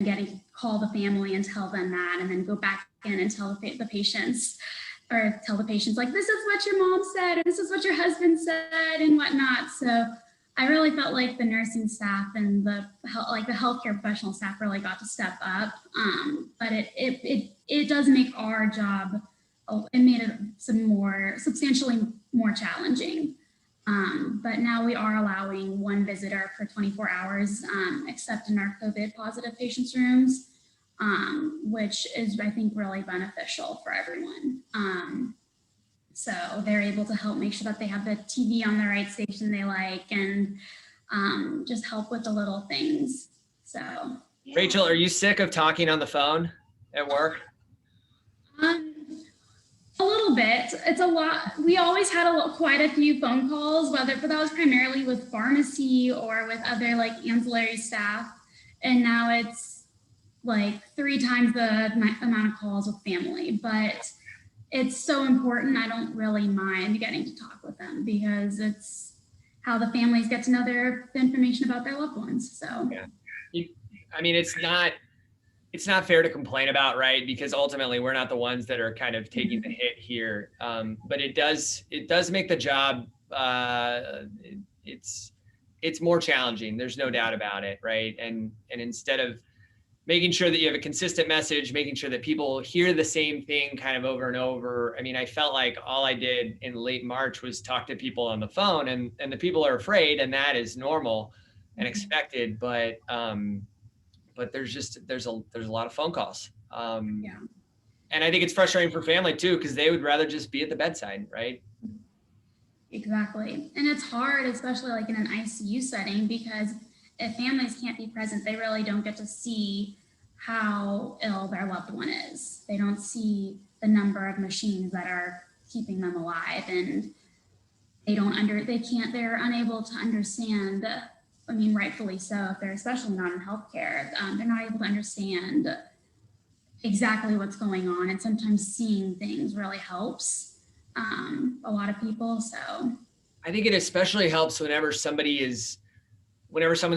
getting to call the family and tell them that, and then go back in and tell the patients, or tell the patients like, this is what your mom said, and this is what your husband said, and whatnot. So I really felt like the nursing staff and the healthcare professional staff really got to step up. But it does make our job, it made it substantially more challenging. But now we are allowing one visitor for 24 hours, except in our COVID positive patients' rooms, which is, I think, really beneficial for everyone. So they're able to help make sure that they have the TV on the right station they like, and just help with the little things. So, yeah. Rachel, are you sick of talking on the phone at work? A little bit. It's a lot. We always had quite a few phone calls, but that was primarily with pharmacy or with other like ancillary staff. And now it's like 3 times the amount of calls with family. But it's so important. I don't really mind getting to talk with them, because it's how the families get to know the information about their loved ones. So yeah. I mean, it's not fair to complain about, right? Because ultimately we're not the ones that are kind of taking the hit here. But it does make the job, it's more challenging. There's no doubt about it, right? And instead of making sure that you have a consistent message, making sure that people hear the same thing kind of over and over. I mean, I felt like all I did in late March was talk to people on the phone, and the people are afraid, and that is normal and expected. But there's a lot of phone calls. Yeah. And I think it's frustrating for family too, because they would rather just be at the bedside, right? Exactly. And it's hard, especially like in an ICU setting, because if families can't be present, they really don't get to see how ill their loved one is. They don't see the number of machines that are keeping them alive, and they're unable to understand. I mean, rightfully so, if they're especially not in healthcare, they're not able to understand exactly what's going on. And sometimes seeing things really helps a lot of people. So I think it especially helps whenever someone's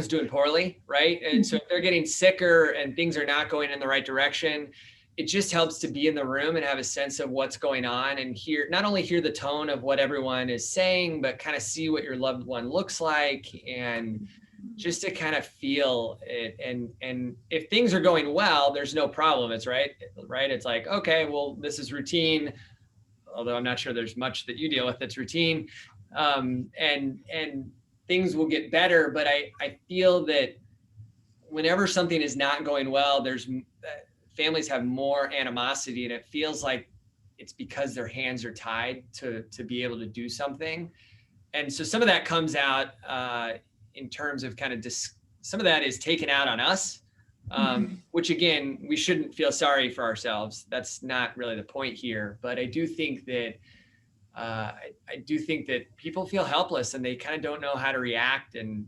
doing poorly, right? And so if they're getting sicker and things are not going in the right direction, it just helps to be in the room and have a sense of what's going on, and not only hear the tone of what everyone is saying, but kind of see what your loved one looks like, and just to kind of feel it. And if things are going well, there's no problem. It's right. It's like, okay, well, this is routine, although I'm not sure there's much that you deal with that's routine. And things will get better. But I feel that whenever something is not going well, families have more animosity, and it feels like it's because their hands are tied to be able to do something. And so some of that comes out in terms of kind of some of that is taken out on us, which again, we shouldn't feel sorry for ourselves. That's not really the point here. But I do think that people feel helpless, and they kind of don't know how to react. And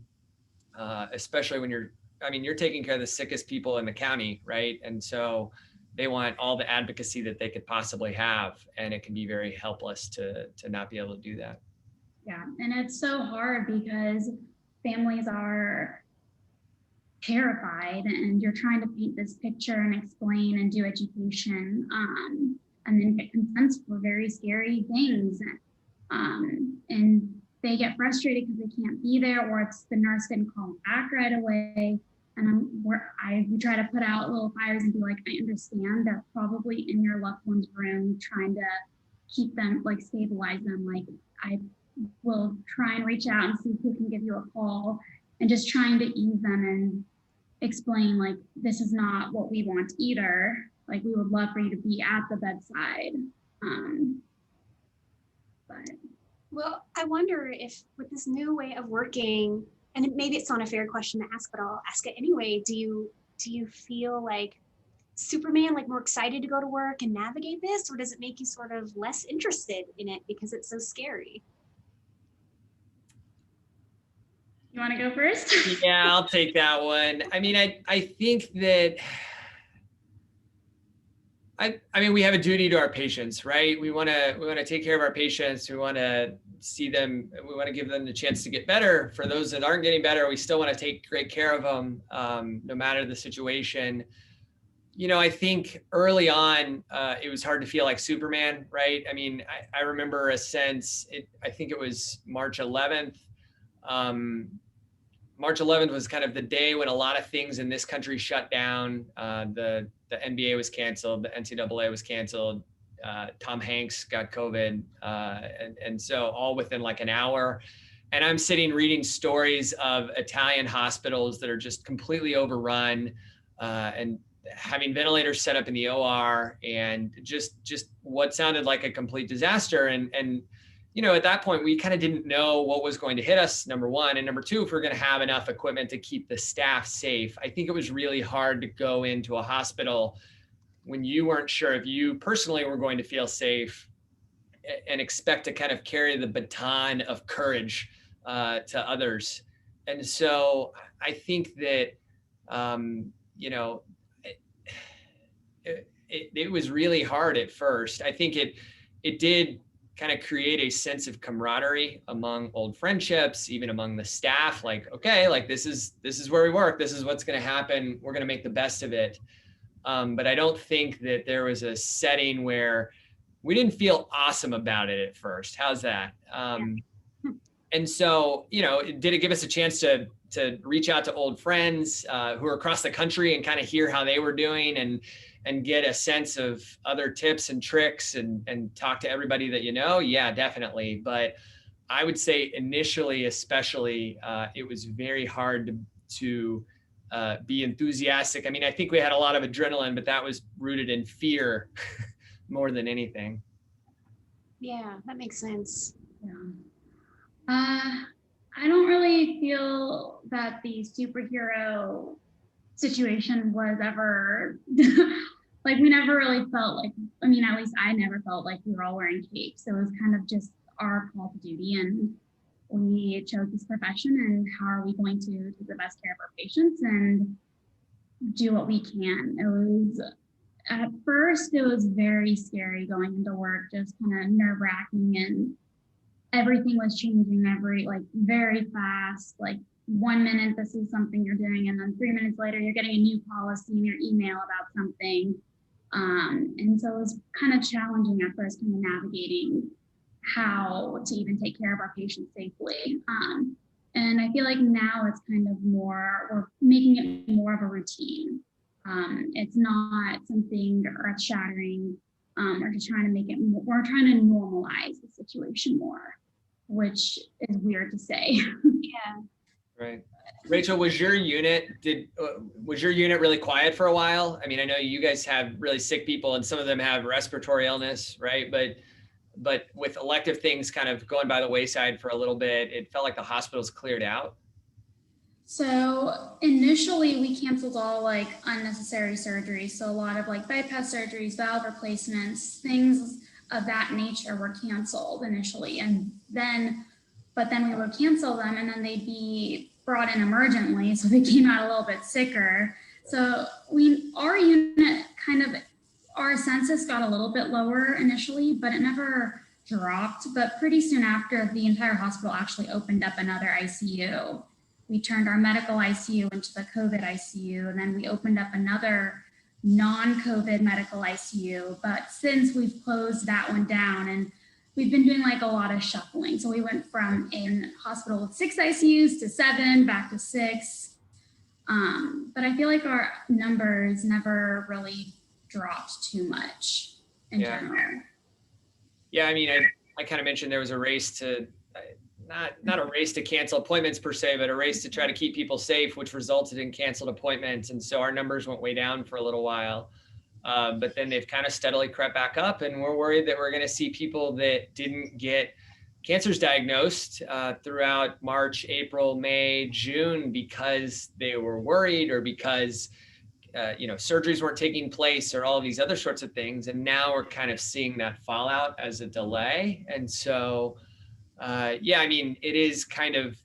especially when you're taking care of the sickest people in the county, right? And so they want all the advocacy that they could possibly have, and it can be very helpless to not be able to do that. Yeah, and it's so hard because families are terrified, and you're trying to paint this picture and explain and do education, and then get consent for very scary things. And they get frustrated because they can't be there, or it's the nurse didn't call back right away. And we try to put out little fires and be like, I understand they're probably in your loved one's room trying to keep them, like stabilize them. Like, I will try and reach out and see who can give you a call, and just trying to ease them and explain, like, this is not what we want either. Like, we would love for you to be at the bedside. Well, I wonder if with this new way of working, and maybe it's not a fair question to ask, but I'll ask it anyway. Do you feel like Superman, like more excited to go to work and navigate this, or does it make you sort of less interested in it because it's so scary? You want to go first? Yeah, I'll take that one. I mean, I think that we have a duty to our patients, right? We want to take care of our patients. We want to see them, we want to give them the chance to get better. For those that aren't getting better, we still want to take great care of them, no matter the situation. You know, I think early on, it was hard to feel like Superman, right? I mean, I remember a sense, I think it was March 11th. March 11th was kind of the day when a lot of things in this country shut down. The NBA was canceled, the NCAA was canceled. Tom Hanks got COVID. And so all within like an hour. And I'm sitting reading stories of Italian hospitals that are just completely overrun, and having ventilators set up in the OR, and just what sounded like a complete disaster. And you know, at that point, we kind of didn't know what was going to hit us, number one. And number two, if we're going to have enough equipment to keep the staff safe. I think it was really hard to go into a hospital when you weren't sure if you personally were going to feel safe, and expect to kind of carry the baton of courage to others. And so I think that, you know, it was really hard at first. I think it did kind of create a sense of camaraderie among old friendships, even among the staff, like, okay, like this is where we work. This is what's going to happen. We're going to make the best of it. But I don't think that there was a setting where we didn't feel awesome about it at first. How's that? And so, you know, did it give us a chance to reach out to old friends who are across the country and kind of hear how they were doing, and get a sense of other tips and tricks, and talk to everybody that you know? Yeah, definitely. But I would say initially, especially, it was very hard to be enthusiastic. I mean, I think we had a lot of adrenaline, but that was rooted in fear more than anything. Yeah, that makes sense. Yeah. I don't really feel that the superhero situation was ever like, we never really felt like, I mean, at least I never felt like we were all wearing capes. It was kind of just our call to duty, and we chose this profession, and how are we going to take the best care of our patients and do what we can. It was, at first, it was very scary going into work, just kind of nerve-wracking, and everything was changing very fast. Like 1 minute, this is something you're doing, and then 3 minutes later, you're getting a new policy in your email about something. And so it was kind of challenging at first, kind of navigating how to even take care of our patients safely. And I feel like now it's kind of more, we're making it more of a routine. It's not something earth-shattering. We're just trying to make it, we're trying to normalize the situation more, which is weird to say. Yeah. Right. Rachel, was your unit really quiet for a while? I mean, I know you guys have really sick people, and some of them have respiratory illness, right? But with elective things kind of going by the wayside for a little bit, it felt like the hospitals cleared out. So initially we canceled all like unnecessary surgeries. So a lot of like bypass surgeries, valve replacements, things of that nature were canceled initially. But then we would cancel them, and then they'd be brought in emergently. So they came out a little bit sicker. So our unit our census got a little bit lower initially, but it never dropped. But pretty soon after, the entire hospital actually opened up another ICU. We turned our medical ICU into the COVID ICU, and then we opened up another non-COVID medical ICU. But since we've closed that one down, and we've been doing like a lot of shuffling. So we went from a hospital with 6 ICUs to 7, back to 6. But I feel like our numbers never really dropped too much in general. Yeah, I mean, I kind of mentioned there was a race to, not a race to cancel appointments per se, but a race to try to keep people safe, which resulted in canceled appointments. And so our numbers went way down for a little while. But then they've kind of steadily crept back up, and we're worried that we're going to see people that didn't get cancers diagnosed throughout March, April, May, June, because they were worried, or because surgeries weren't taking place, or all of these other sorts of things. And now we're kind of seeing that fallout as a delay. And so, I mean, it is kind of,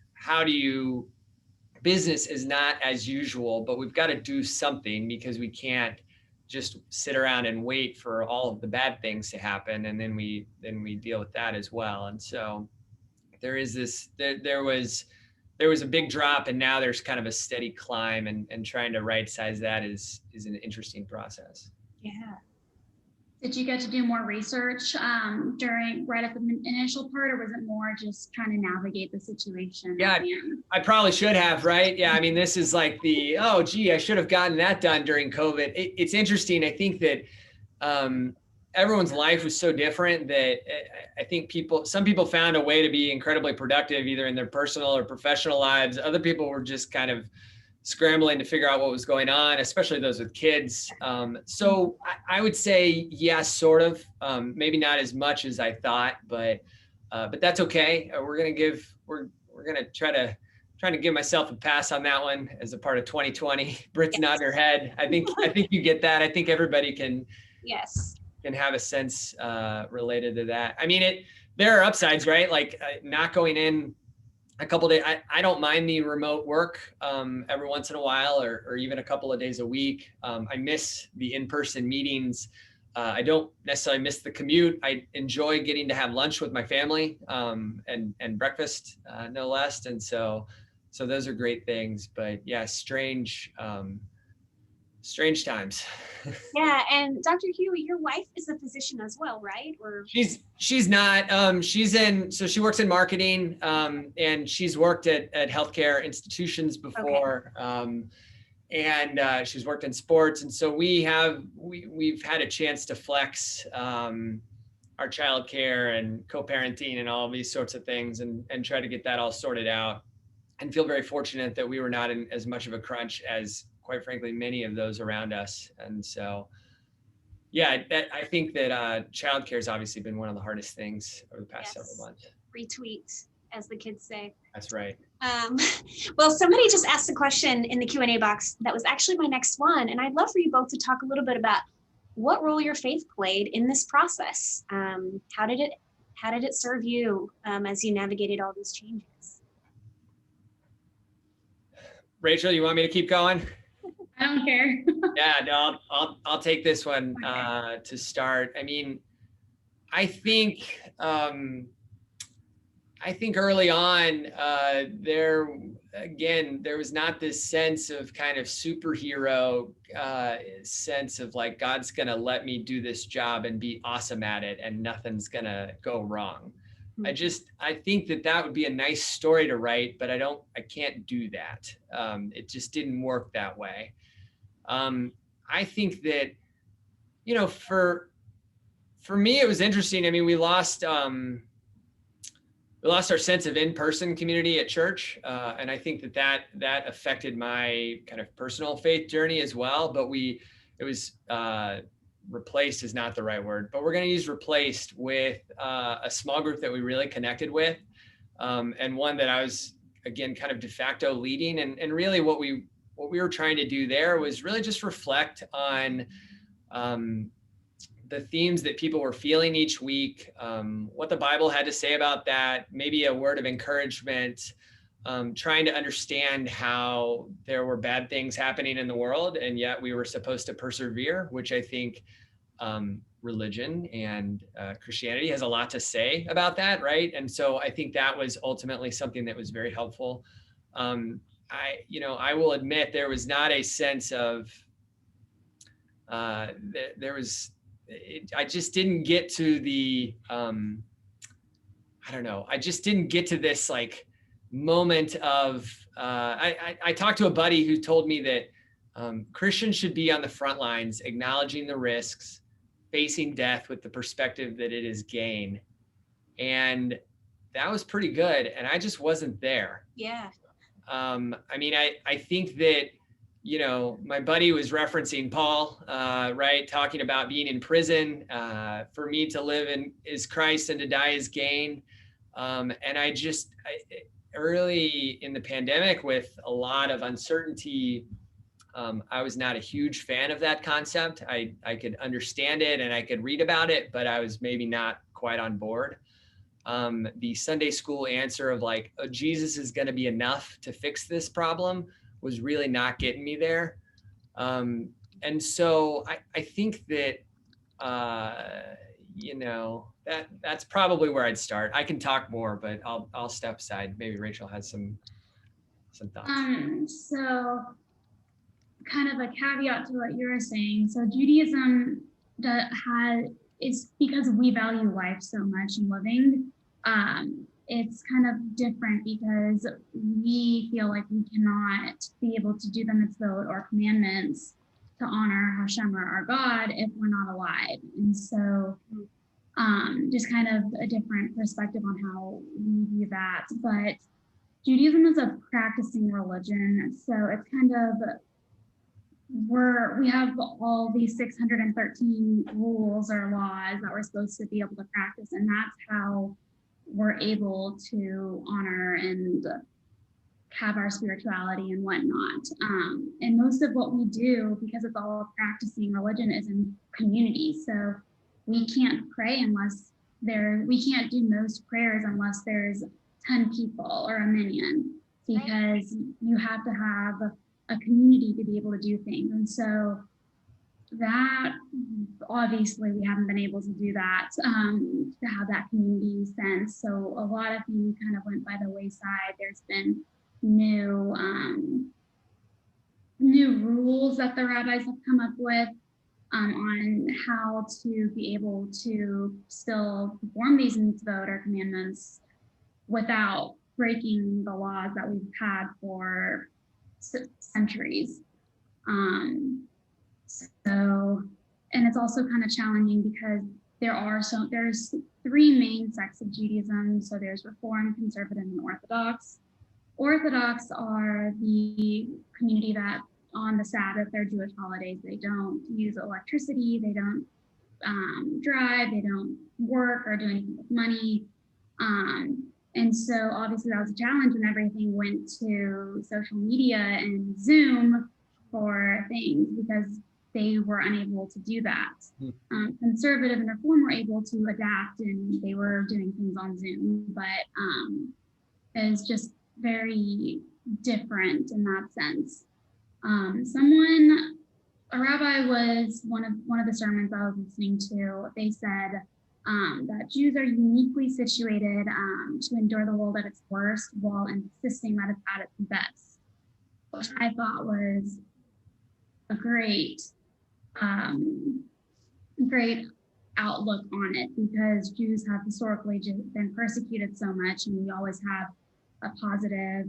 business is not as usual, but we've got to do something, because we can't just sit around and wait for all of the bad things to happen, and then we deal with that as well. And so, there is this, there was a big drop, and now there's kind of a steady climb, and trying to right size that is an interesting process. Yeah. Did you get to do more research right at the initial part, or was it more just trying to navigate the situation? Yeah, I probably should have, right? Yeah, I mean, this is like oh, gee, I should have gotten that done during COVID. It's interesting. I think that everyone's life was so different that I think some people found a way to be incredibly productive, either in their personal or professional lives. Other people were just kind of scrambling to figure out what was going on, especially those with kids. So I would say, yes, sort of, maybe not as much as I thought, but that's okay. We're going to try to give myself a pass on that one as a part of 2020. Britt's nodding her head. I think you get that. I think everybody can have a sense related to that. I mean, there are upsides, right? Like not going in a couple of days. I don't mind the remote work every once in a while, or even a couple of days a week. I miss the in-person meetings. I don't necessarily miss the commute. I enjoy getting to have lunch with my family and breakfast, no less. And so those are great things. But yeah, strange times. Yeah, and Dr. Huey, your wife is a physician as well, right? Or she's not. So she works in marketing, and she's worked at healthcare institutions before, and she's worked in sports, and so we've had a chance to flex our childcare and co-parenting and all these sorts of things, and try to get that all sorted out, and feel very fortunate that we were not in as much of a crunch as, quite frankly, many of those around us. And so, yeah, I think that childcare has obviously been one of the hardest things over the past several months. Retweet, as the kids say. That's right. Well, somebody just asked a question in the Q&A box that was actually my next one. And I'd love for you both to talk a little bit about what role your faith played in this process. How did it serve you as you navigated all these changes? Rachel, you want me to keep going? I don't care. Yeah, no, I'll take this one to start. I mean, I think early on, there was not this sense of kind of superhero sense of like, God's gonna let me do this job and be awesome at it and nothing's gonna go wrong. I think that would be a nice story to write, but I can't do that. It just didn't work that way. I think that, for me, it was interesting. I mean, we lost our sense of in-person community at church. And I think that affected my kind of personal faith journey as well, but it was replaced is not the right word, but we're going to use replaced with a small group that we really connected with, and one that I was, again, kind of de facto leading. And really what we were trying to do there was really just reflect on the themes that people were feeling each week, what the Bible had to say about that, maybe a word of encouragement, trying to understand how there were bad things happening in the world, and yet we were supposed to persevere, which I think religion and Christianity has a lot to say about that, right? And so I think that was ultimately something that was very helpful. I will admit there was not a sense of, I just didn't get to the, I just didn't get to this like moment of, I talked to a buddy who told me that Christians should be on the front lines, acknowledging the risks, facing death with the perspective that it is gain. And that was pretty good. And I just wasn't there. Yeah. I mean, I think that, my buddy was referencing Paul, right? Talking about being in prison. For me to live is Christ and to die is gain. And early in the pandemic with a lot of uncertainty, I was not a huge fan of that concept. I could understand it and I could read about it, but I was maybe not quite on board. The Sunday school answer of like, oh, Jesus is going to be enough to fix this problem was really not getting me there. And so I think that, that's probably where I'd start. I can talk more, but I'll step aside. Maybe Rachel has some thoughts. So kind of a caveat to what you were saying. So Judaism is because we value life so much and living. It's kind of different because we feel like we cannot be able to do the mitzvot or commandments to honor Hashem or our God if we're not alive. And so just kind of a different perspective on how we view that. But Judaism is a practicing religion. So it's kind of, we have all these 613 rules or laws that we're supposed to be able to practice. And that's how we're able to honor and have our spirituality and whatnot. And most of what we do, because it's all a practicing religion, is in community. So we can't pray unless we can't do most prayers unless there's 10 people or a minyan, because you have to have a community to be able to do things. And so that, obviously we haven't been able to do that, to have that community sense. So a lot of things kind of went by the wayside. There's been new rules that the rabbis have come up with on how to be able to still perform these mitzvot or commandments without breaking the laws that we've had for centuries. So, and it's also kind of challenging because there's three main sects of Judaism. So there's Reform, Conservative, and Orthodox. Orthodox are the community that on the Sabbath, their Jewish holidays, they don't use electricity, they don't drive, they don't work or do anything with money. And so obviously that was a challenge when everything went to social media and Zoom for things, because they were unable to do that. Conservative and Reform were able to adapt and they were doing things on Zoom, but it's just very different in that sense. A rabbi was one of the sermons I was listening to, they said that Jews are uniquely situated to endure the world at its worst while insisting that it's at its best, which I thought was a great outlook on it, because Jews have historically just been persecuted so much, and we always have a positive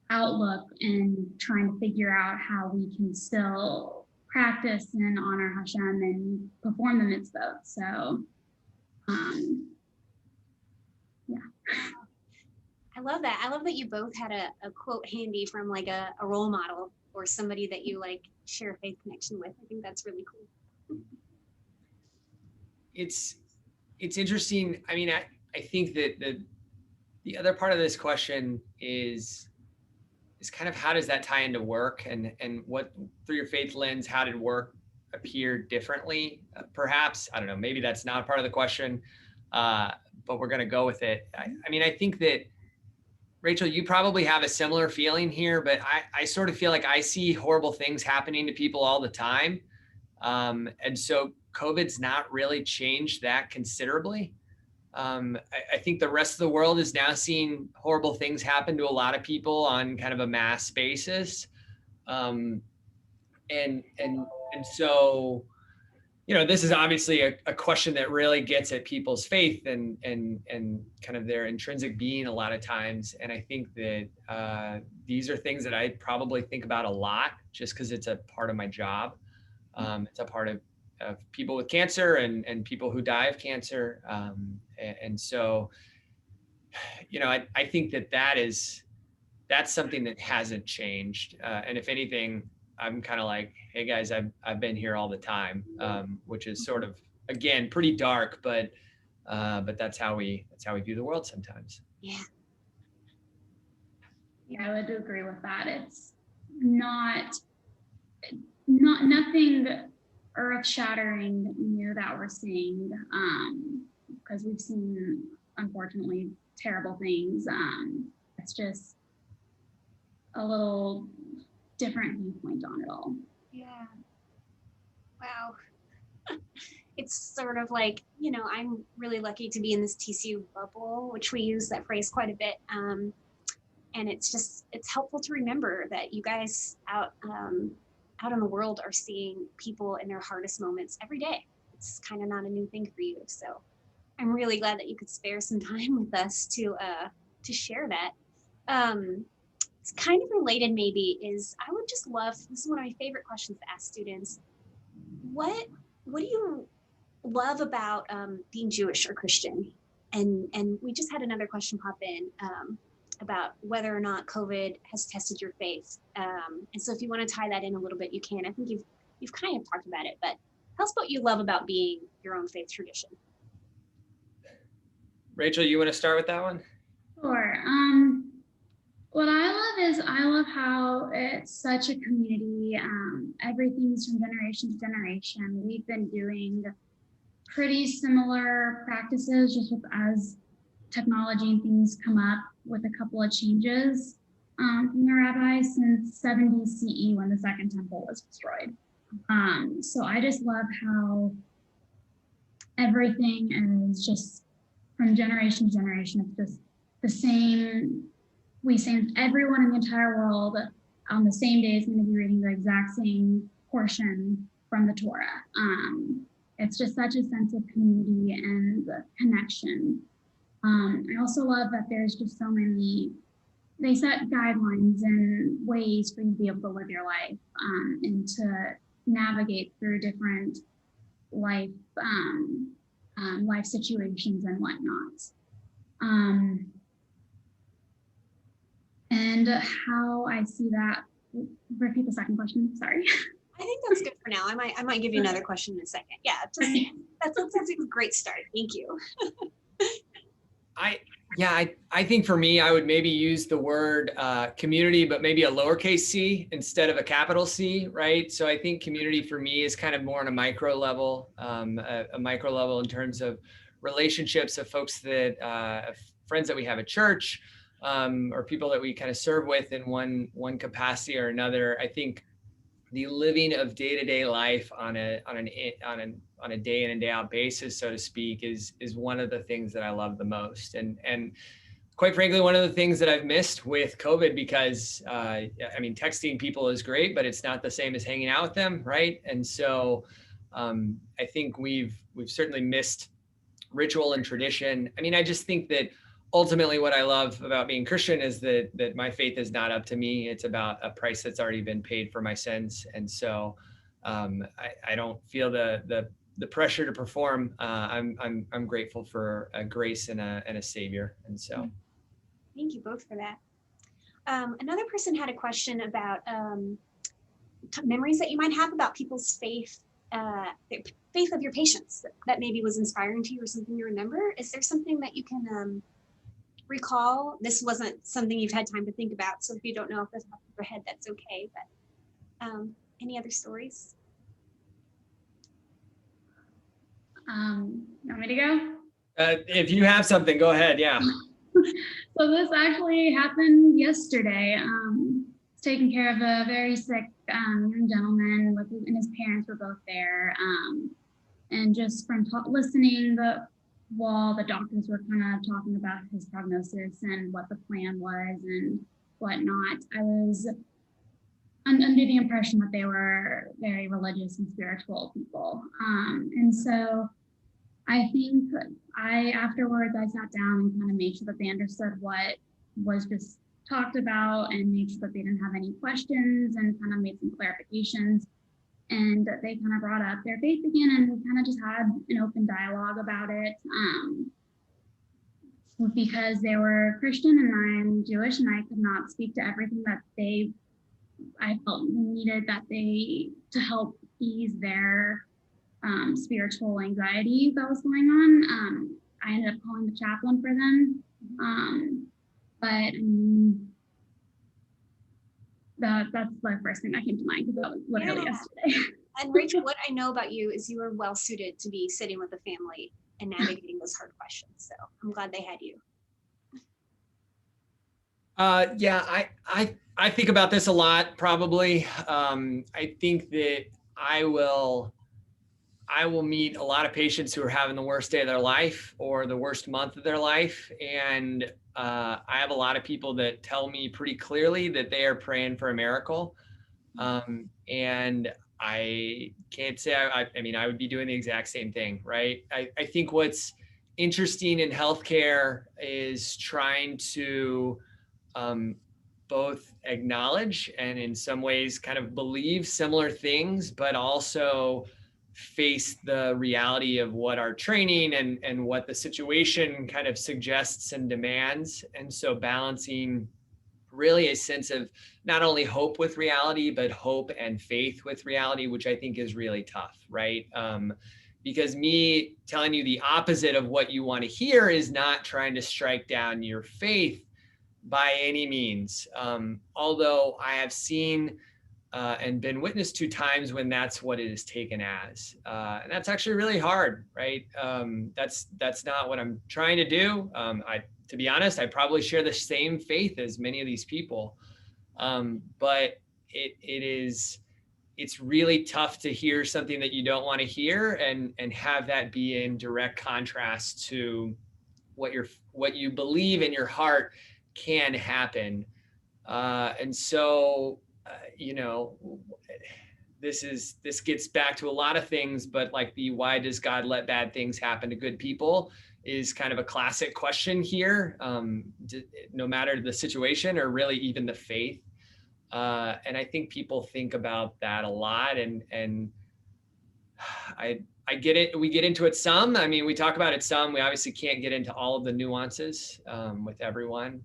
outlook in trying to figure out how we can still practice and honor Hashem and perform the mitzvot. So, yeah. I love that. I love that you both had a quote handy from like a role model or somebody that you like share a faith connection with. I think that's really cool. It's interesting. I mean, I think that the other part of this question is kind of how does that tie into work, and what, through your faith lens, how did work appear differently? Perhaps, I don't know, maybe that's not part of the question, but we're going to go with it. I mean, I think that, Rachel, you probably have a similar feeling here, but I sort of feel like I see horrible things happening to people all the time. And so COVID's not really changed that considerably. I think the rest of the world is now seeing horrible things happen to a lot of people on kind of a mass basis. And so, you know, this is obviously a question that really gets at people's faith and kind of their intrinsic being a lot of times. And I think that these are things that I probably think about a lot, just because it's a part of my job. It's a part of people with cancer and people who die of cancer. And so, you know, I think that's something that hasn't changed. And if anything, I'm kind of like, hey guys, I've been here all the time, which is sort of, again, pretty dark, but that's how we view the world sometimes. Yeah. Yeah, I would agree with that. It's nothing earth-shattering new that we're seeing, because we've seen, unfortunately, terrible things. It's just a little different viewpoint on it all. Yeah. Wow. it's sort of like, I'm really lucky to be in this TCU bubble, which we use that phrase quite a bit. And it's helpful to remember that you guys out in the world are seeing people in their hardest moments every day. It's kind of not a new thing for you. So I'm really glad that you could spare some time with us to share that. It's kind of related maybe is I would just love, this is one of my favorite questions to ask students. What do you love about being Jewish or Christian? And we just had another question pop in about whether or not COVID has tested your faith. And so if you want to tie that in a little bit, you can. I think you've kind of talked about it, but tell us what you love about being your own faith tradition. Rachel, you want to start with that one? Sure. What I love how it's such a community. Everything's from generation to generation. We've been doing pretty similar practices just as technology and things come up with a couple of changes from the rabbis since 70 CE when the Second Temple was destroyed. So I just love how everything is just from generation to generation. It's just the same. Everyone in the entire world on the same day is going to be reading the exact same portion from the Torah. It's just such a sense of community and connection. I also love that there's just so many, they set guidelines and ways for you to be able to live your life and to navigate through different life situations and whatnot. And how I see that, repeat the second question, sorry. I think that's good for now. I might give you another question in a second. Yeah, that's a great start. Thank you. I think for me, I would maybe use the word community, but maybe a lowercase c instead of a capital C, right? So I think community for me is kind of more on a micro level, a micro level in terms of relationships of folks that, friends that we have at church, or people that we kind of serve with in one capacity or another. I think the living of day-to-day life on a day in and day out basis, so to speak, is one of the things that I love the most. And quite frankly, one of the things that I've missed with COVID, because texting people is great, but it's not the same as hanging out with them, right? And so I think we've certainly missed ritual and tradition. I just think that ultimately what I love about being Christian is that my faith is not up to me. It's about a price that's already been paid for my sins. And so I don't feel the pressure to perform. I'm grateful for a grace and a savior. And so. Thank you both for that. Another person had a question about memories that you might have about people's faith, the faith of your patients that maybe was inspiring to you or something you remember. Is there something that you can recall? This wasn't something you've had time to think about, so if you don't know off the top of your head, that's okay. But any other stories? You want me to go? If you have something, go ahead. Yeah. So this actually happened yesterday. Taking care of a very sick young gentleman and his parents were both there. And just from listening while the doctors were kind of talking about his prognosis and what the plan was and whatnot, I was under the impression that they were very religious and spiritual people. And so I think afterwards I sat down and kind of made sure that they understood what was just talked about and made sure that they didn't have any questions and kind of made some clarifications. And they kind of brought up their faith again, and we kind of just had an open dialogue about it. Because they were Christian and I'm Jewish, and I could not speak to everything that I felt needed to help ease their spiritual anxiety that was going on. I ended up calling the chaplain for them. That's the first thing that came to mind because that was literally yesterday. And Rachel, what I know about you is you are well suited to be sitting with a family and navigating those hard questions. So I'm glad they had you. I think about this a lot, probably. I think that I will I will meet a lot of patients who are having the worst day of their life or the worst month of their life. And I have a lot of people that tell me pretty clearly that they are praying for a miracle. And I can't say, I mean, I would be doing the exact same thing, right? I think what's interesting in healthcare is trying to both acknowledge and in some ways kind of believe similar things, but also face the reality of what our training and what the situation kind of suggests and demands. And so balancing really a sense of not only hope with reality, but hope and faith with reality, which I think is really tough, right? Because me telling you the opposite of what you want to hear is not trying to strike down your faith by any means. Although I have seen and been witness to times when that's what it is taken as. And that's actually really hard, right? That's not what I'm trying to do. To be honest, I probably share the same faith as many of these people. But it's really tough to hear something that you don't want to hear and have that be in direct contrast to what you believe in your heart can happen. And so, this gets back to a lot of things, but like why does God let bad things happen to good people is kind of a classic question here, no matter the situation or really even the faith. And I think people think about that a lot, and I get it. We get into it some. I mean, we talk about it some. We obviously can't get into all of the nuances with everyone,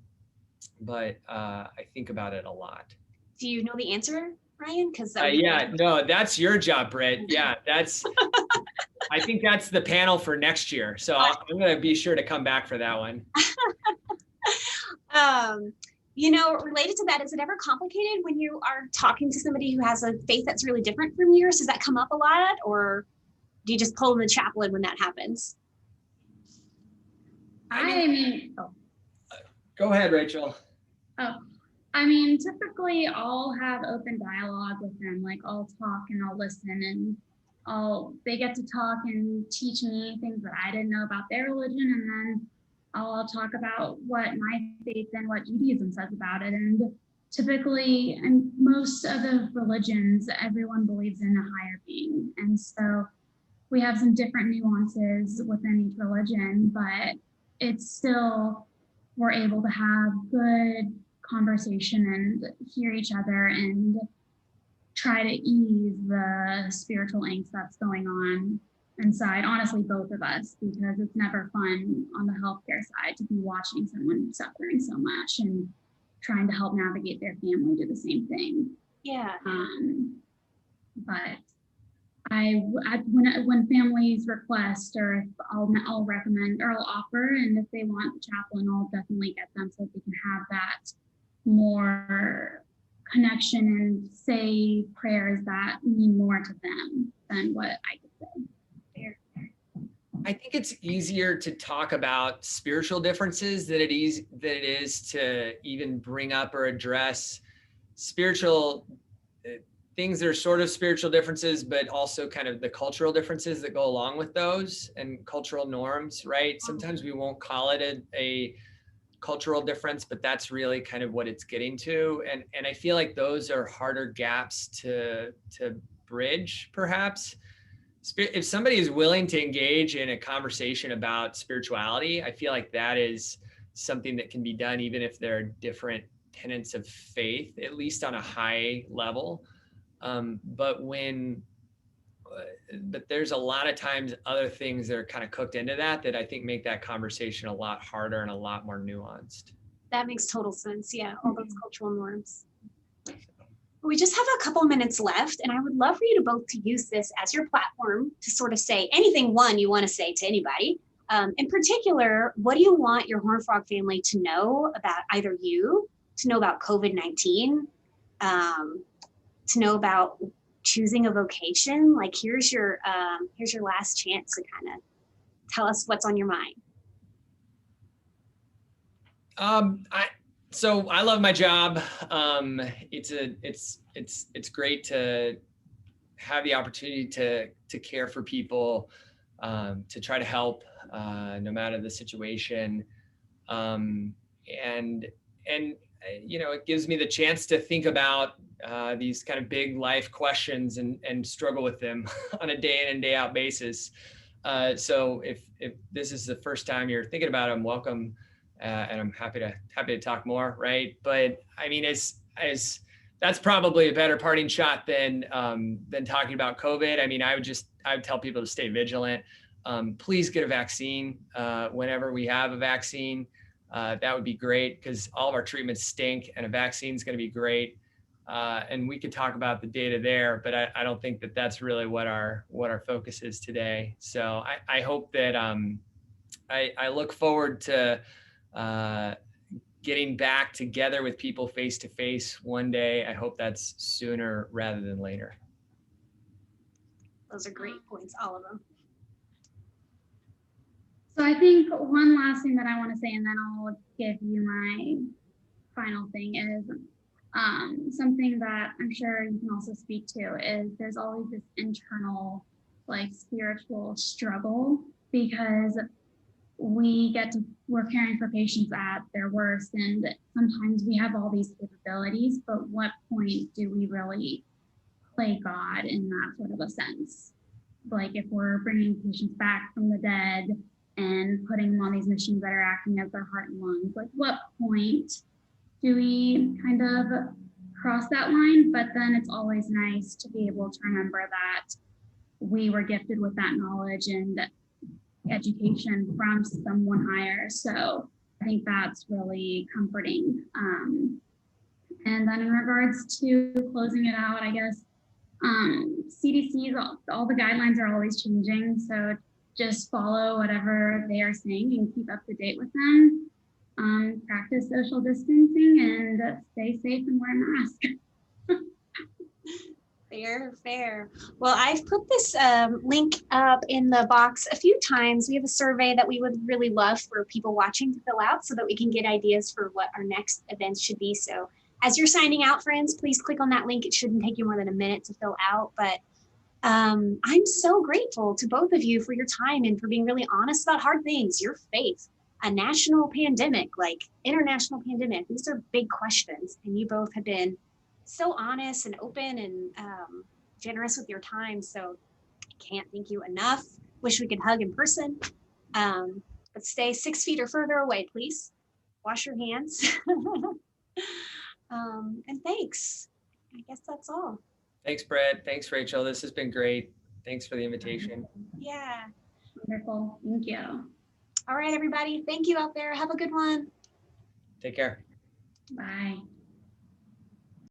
but I think about it a lot. Do you know the answer, Ryan? Because no, that's your job, Britt. Yeah, I think that's the panel for next year. So I'm going to be sure to come back for that one. Related to that, is it ever complicated when you are talking to somebody who has a faith that's really different from yours? Does that come up a lot, or do you just pull in the chaplain when that happens? Go ahead, Rachel. Typically I'll have open dialogue with them. Like I'll talk and I'll listen, and they get to talk and teach me things that I didn't know about their religion, and then I'll talk about what my faith and what Judaism says about it. And typically, in most of the religions, everyone believes in a higher being. And so we have some different nuances within each religion, but it's still, we're able to have good conversation and hear each other and try to ease the spiritual angst that's going on inside. Honestly, both of us, because it's never fun on the healthcare side to be watching someone suffering so much and trying to help navigate their family do the same thing. Yeah. But when families request, or if I'll recommend or I'll offer, and if they want the chaplain, I'll definitely get them so they can have that more connection and say prayers that mean more to them than what I could say. I think it's easier to talk about spiritual differences than it is to even bring up or address spiritual things that are sort of spiritual differences, but also kind of the cultural differences that go along with those and cultural norms, right? Sometimes we won't call it a cultural difference, but that's really kind of what it's getting to. And I feel like those are harder gaps to bridge, perhaps. If somebody is willing to engage in a conversation about spirituality, I feel like that is something that can be done even if there are different tenets of faith, at least on a high level. But there's a lot of times other things that are kind of cooked into that I think make that conversation a lot harder and a lot more nuanced. That makes total sense. Yeah, all those cultural norms. We just have a couple minutes left, and I would love for you to both to use this as your platform to sort of say anything you want to say to anybody. In particular, what do you want your Horned Frog family to know about either you, to know about COVID-19, to know about choosing a vocation? Like, here's your last chance to kind of tell us what's on your mind. So I love my job. It's great to have the opportunity to care for people, to try to help, no matter the situation. And it gives me the chance to think about these kind of big life questions and struggle with them on a day in and day out basis. So if this is the first time you're thinking about them, welcome, and I'm happy to talk more. Right, but I mean, as that's probably a better parting shot than talking about COVID. I mean, I would tell people to stay vigilant. Please get a vaccine whenever we have a vaccine. That would be great, because all of our treatments stink, and a vaccine is going to be great. And we could talk about the data there, but I don't think that that's really what our focus is today. So I hope that I look forward to getting back together with people face to face one day. I hope that's sooner rather than later. Those are great points, all of them. So I think one last thing that I want to say, and then I'll give you my final thing, is something that I'm sure you can also speak to is there's always this internal, like, spiritual struggle, because we're caring for patients at their worst, and sometimes we have all these capabilities, but what point do we really play God in that sort of a sense? Like, if we're bringing patients back from the dead and putting them on these machines that are acting as their heart and lungs, like, what point do we kind of cross that line? But then it's always nice to be able to remember that we were gifted with that knowledge and education from someone higher. So I think that's really comforting. And then in regards to closing it out, I guess CDC's, all the guidelines are always changing. So just follow whatever they are saying and keep up to date with them. Practice social distancing and stay safe and wear a mask. Fair. Well, I've put this link up in the box a few times. We have a survey that we would really love for people watching to fill out so that we can get ideas for what our next events should be. So as you're signing out, friends, please click on that link. It shouldn't take you more than a minute to fill out. But I'm so grateful to both of you for your time and for being really honest about hard things, your faith, a national pandemic, like international pandemic. These are big questions, and you both have been so honest and open and generous with your time. So I can't thank you enough. Wish we could hug in person, but stay 6 feet or further away, please. Wash your hands. And thanks. I guess that's all. Thanks, Britt. Thanks, Rachel. This has been great. Thanks for the invitation. Yeah. Wonderful. Thank you. All right, everybody. Thank you out there. Have a good one. Take care. Bye.